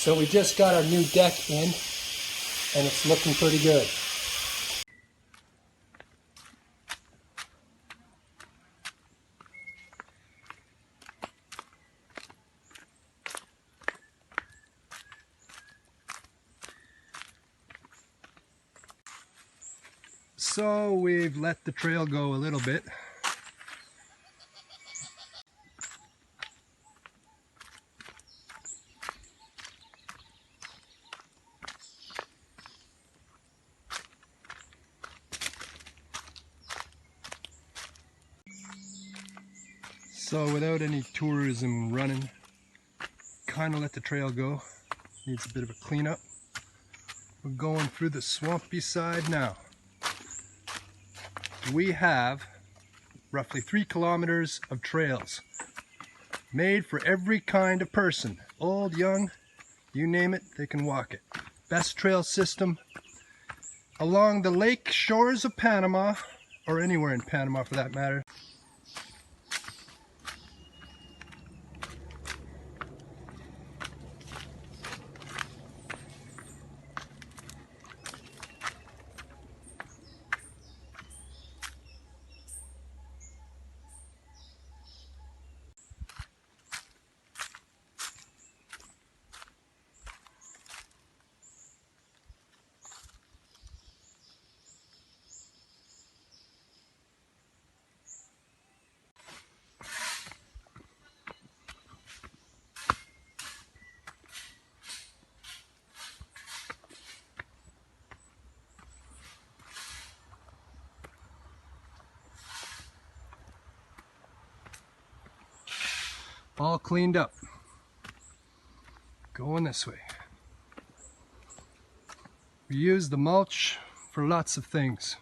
So we just got our new deck in, and it's looking pretty good. So we've let the trail go a little bit. So without any tourism running, kind of let the trail go. Needs a bit of a cleanup. We're going through the swampy side now. We have roughly 3 kilometers of trails made for every kind of person. Old, young, you name it, they can walk it. Best trail system along the lake shores of Panama, or anywhere in Panama for that matter. All cleaned up. Going this way. We use the mulch for lots of things.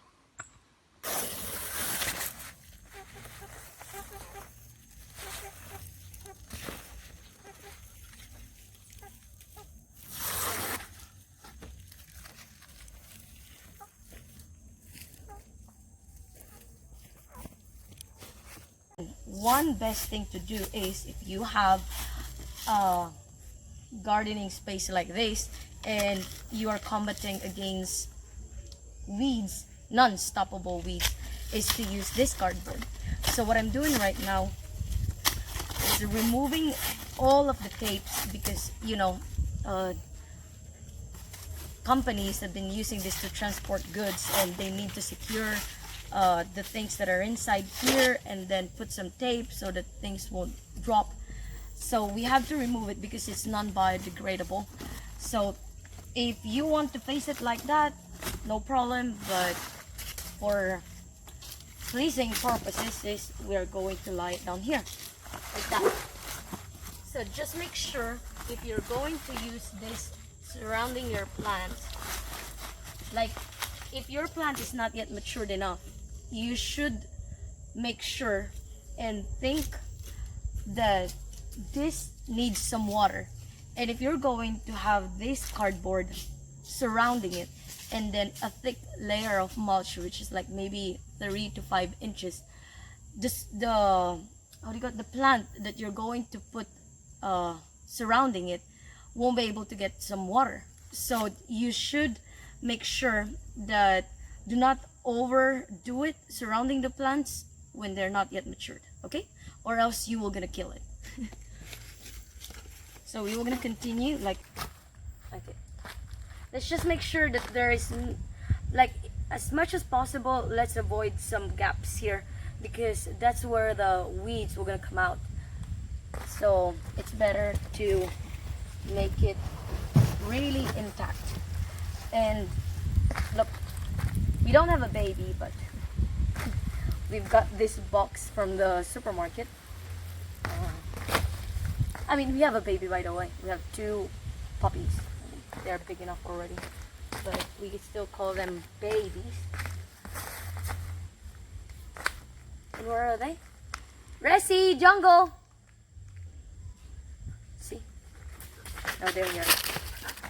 One best thing to do is, if you have a gardening space like this and you are combating against weeds, non-stoppable weeds, is to use this cardboard. So what I'm doing right now is removing all of the tapes, because you know companies have been using this to transport goods, and they need to secure the things that are inside here, and then put some tape so that things won't drop. So we have to remove it because it's non-biodegradable. So if you want to face it like that, no problem, but for pleasing purposes we are going to lie it down here like that. So just make sure, if you're going to use this surrounding your plant, like if your plant is not yet matured enough, you should make sure and think that this needs some water. And if you're going to have this cardboard surrounding it, and then a thick layer of mulch, which is like maybe 3 to 5 inches, just the plant that you're going to put surrounding it won't be able to get some water. So you should make sure that do not overdo it surrounding the plants when they're not yet matured, okay? Or else you will gonna kill it. So we will gonna continue like it. Let's just make sure that there is, like, as much as possible, let's avoid some gaps here, because that's where the weeds will gonna come out. So it's better to make it really intact. And look, we don't have a baby, but we've got this box from the supermarket. I mean, we have a baby, by the way. We have 2 puppies. They're big enough already, but we still call them babies. And where are they? Ressie, Jungle! See? Oh, they're here.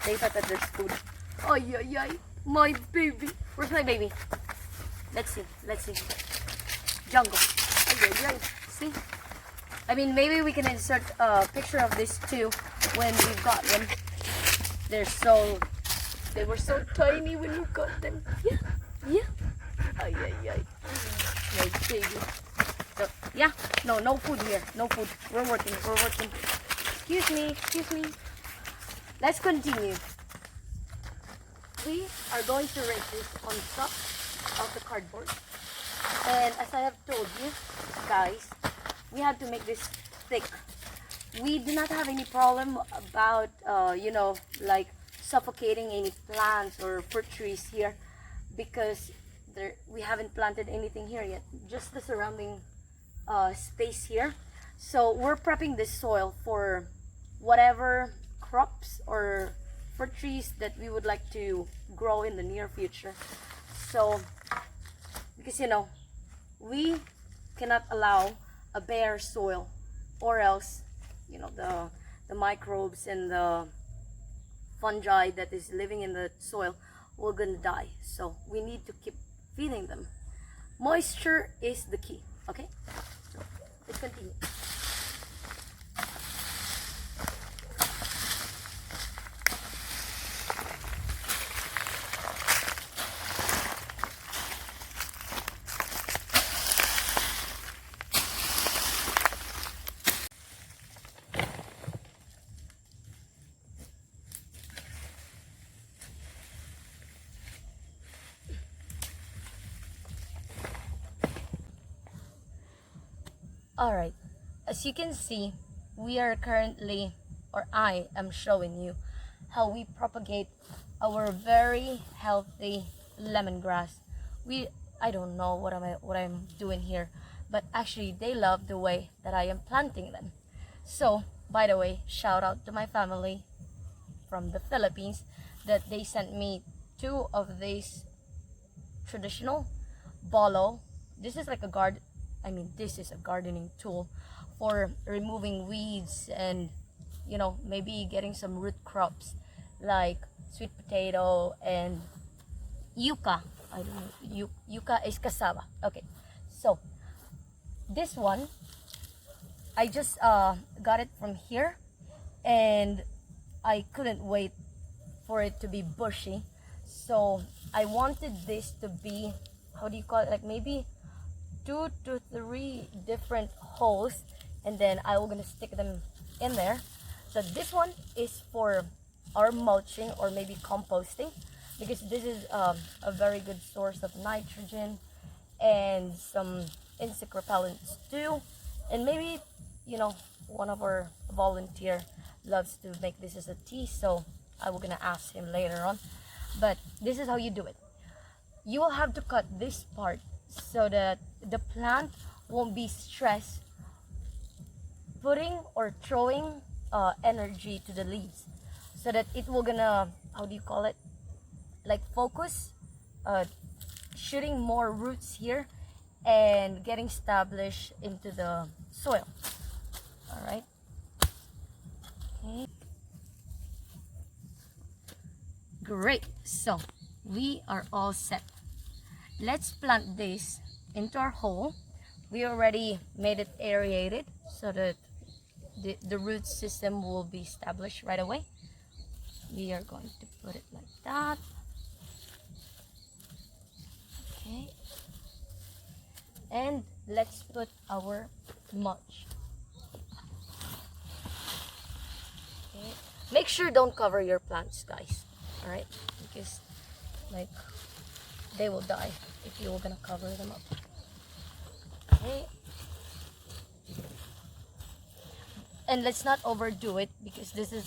They thought that there's food. Ay, ay, ay. My baby. Where's my baby? Let's see. Let's see. Jungle. Ay, ay, ay. See? I mean, maybe we can insert a picture of this too when we've got them. They were so tiny when you got them. Yeah, yeah. Ay, ay, ay. My baby. So, yeah, no food here. No food. We're working. Excuse me. Let's continue. We are going to rake this on top of the cardboard. And as I have told you, guys, we have to make this thick. We do not have any problem about, like suffocating any plants or fruit trees here, because we haven't planted anything here yet, just the surrounding space here. So we're prepping this soil for whatever crops or fruit trees that we would like to grow in the near future. So, because we cannot allow a bare soil, or else the microbes and the fungi that is living in the soil will gonna die. So we need to keep feeding them. Moisture is the key. Okay, so let's continue. Alright, as you can see, we are currently, or I am showing you how we propagate our very healthy lemongrass. I don't know what I'm doing here, but actually they love the way that I am planting them. So, by the way, shout out to my family from the Philippines that they sent me 2 of these traditional bolo. This is like this is a gardening tool for removing weeds and maybe getting some root crops like sweet potato and yuca. I don't know, yuca is cassava. Okay, so this one I just got it from here, and I couldn't wait for it to be bushy, so I wanted this to be, how do you call it, like maybe 2 to 3 different holes, and then I'm gonna stick them in there. So this one is for our mulching or maybe composting, because this is a very good source of nitrogen and some insect repellents too. And maybe one of our volunteer loves to make this as a tea, so I will gonna ask him later on. But this is how you do it. You will have to cut this part so that the plant won't be stressed putting or throwing energy to the leaves, so that it will gonna, how do you call it, like focus, shooting more roots here and getting established into the soil. All right, okay, great. So we are all set. Let's plant this into our hole. We already made it aerated so that the root system will be established right away. We are going to put it like that. Okay. And let's put our mulch. Okay. Make sure don't cover your plants, guys. All right, because they will die if you're gonna cover them up. Okay. And let's not overdo it, because this is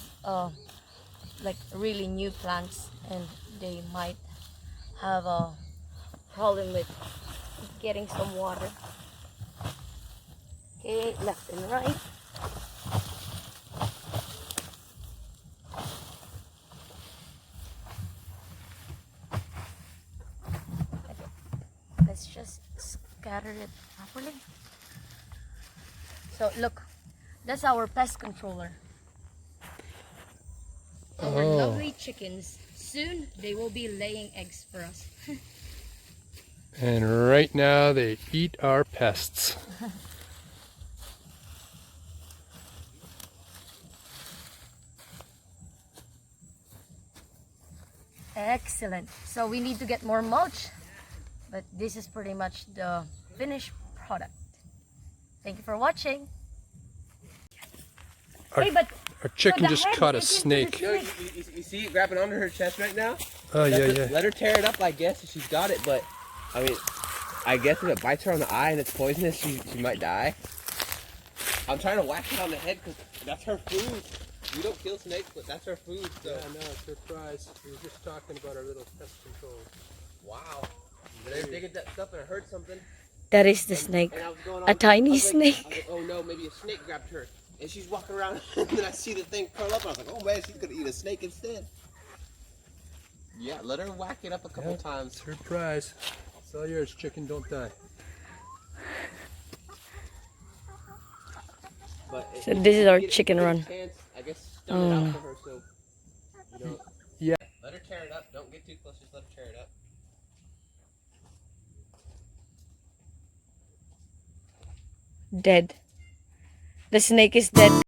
like really new plants and they might have a problem with getting some water. Okay, left and right. Okay. Let's just scatter it properly. So look, that's our pest controller. Our lovely chickens. Soon they will be laying eggs for us. And right now they eat our pests. Excellent. So we need to get more mulch, but this is pretty much the finished product. Thank you for watching. Our, Hey, but our chicken the just head caught a is into the snake. You, know, you see it grabbing onto her chest right now? Oh, yeah, yeah. Let her tear it up, I guess, if she's got it, but, I mean, I guess if it bites her on the eye and it's poisonous, she might die. I'm trying to whack it on the head because that's her food. We don't kill snakes, but that's her food, so. Yeah, no, it's her prize. We were just talking about our little pest control. Wow. They were digging that stuff and I heard something. That is the snake. And I was going, A tiny I was like, snake. oh no, maybe a snake grabbed her. And she's walking around and then I see the thing curl up and I was like, oh man, she's gonna eat a snake instead. Yeah, let her whack it up a couple times. It's her prize. It's all yours, chicken, don't die. But So this is our chicken run. Chance, I guess stun it out for her so you don't. Yeah. Let her tear it up. Don't get too close, just let her tear it up. Dead. The snake is dead,